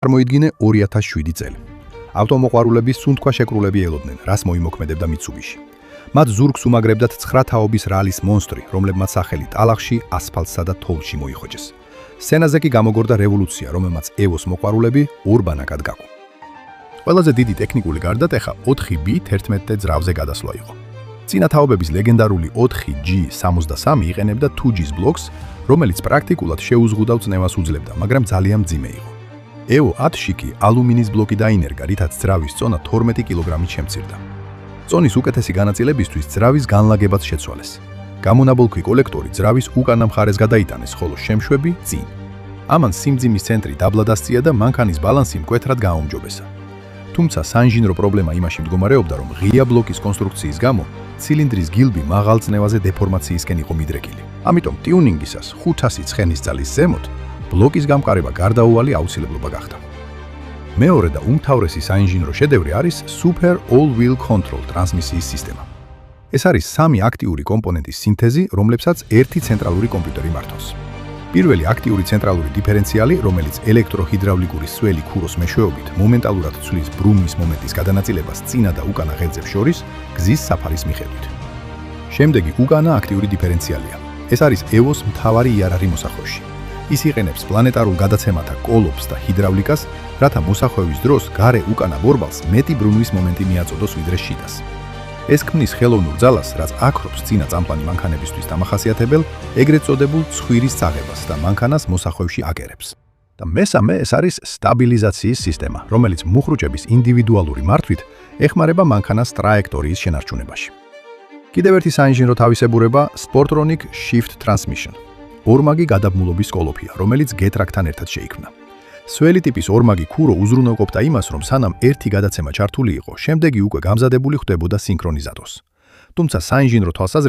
წარმოიდგინე 2007 წელი. ავტომოყვარულები სუნთქვა შეკრულები ელოდნენ, რას მოიმოქმედებდა მიცუბიში. მათ ზურგს უმაგრებდათ 9 თაობის რალის მონსტრი, რომლებმაც სახელი ტალახში, ასფალტსა და თოვლში მოიხოჭეს. სცენაზე კი გამოგორდა რევოლუცია, რომელმაც ევოს მოყვარულები ურბანაკად გაკო. ყველაზე დიდი ტექნიკური გარდატეხა 4B 11 ძრავზე გადასვლა იყო. წინა თაობების ლეგენდარული 4G73 იყენებდა 2G-ს ბლოკს, რომელიც პრაქტიკულად შეუზღუდავ წნევას უძლებდა, მაგრამ ძალიან მძიმე იყო. EVO 10-ში კი ალუმინის ბლოკი დაინერგა, რითაც ძრავის წონა 12 კილოგრამით შემცირდა. წონის უკეთესი განაწილებისთვის ძრავის განლაგებაც შეცვალეს. გამონაბოლქვი კოლექტორი ძრავის უკანა მხარეს გადაიტანეს, ხოლო შემშვები წინ. ამან სიმძიმის ცენტრი დაბლა დასწია და მანქანის ბალანსი მკვეთრად გააუმჯობესა. თუმცა საინჟინრო პრობლემა იმაში მდგომარეობდა, რომ ღია ბლოკის კონსტრუქციის გამო ცილინდრის გილბი მაღალ წნევაზე დეფორმაციისკენ იყო მიდრეკილი. ამიტომ ტიუნინგისას 500 ცხენისწყლის ზემოთ ბლოკის გამყარება გარდაუვალი აუცილებლობა გახდა. მეორე და უმთავრესი საინჟინრო შედევრი არის Super All-Wheel Control ტრანსმისიის სისტემა. ეს არის 3 აქტიური კომპონენტის სინთეზი, რომლებსაც ერთი ცენტრალური კომპიუტერი მართავს. პირველი აქტიური ცენტრალური დიფერენციალი, რომელიც ელექტროჰიდრავლიკური სველი ქუროს მეშვეობით მომენტალურად ცვლის ბრუნვის მომენტის გადანაწილებას წინა და უკანა ღერძებს შორის გზის საფარის მიხედვით. შემდეგი უკანა აქტიური დიფერენციალია. ეს არის EVO-ს მთავარი იარაღი მოსახვევში. ის იყენებს პლანეტარულ გადაცემათა კოლოფს და ჰიდრავლიკას, რათა მოსახვევის დროს გარე უკანა ბორბალს მეტი ბრუნვის მომენტი მიაწოდოს ვიდრე შიდას. ეს ქმნის ხელოვნურ ძალას, რაც აქრობს წინა წამყვანი მანქანებისთვის დამახასიათებელ, ეგრეთ წოდებულ ცხვირის წაღებას და მანქანას მოსახვევში აკერებს. და მესამე ეს არის სტაბილიზაციის სისტემა, რომელიც მუხრუჭების ინდივიდუალური მართვით ეხმარება მანქანას ტრაექტორიის შენარჩუნებაში. კიდევ ერთი საინჟინრო თავისებურება Sportronic Shift Transmission. ორმაგი გადაბმულობის კოლოფია, რომელიც გეტრაკთან ერთად შეიქმნა. სველი ტიპის ორმაგი ქურო უზრუნველყოფდა იმას, რომ სანამ ერთი გადაცემა ჩართული იყო, შემდეგი უკვე გამზადებული ხდებოდა სინქრონიზატორს. თუმცა საინჟინრო თვალსაზრისით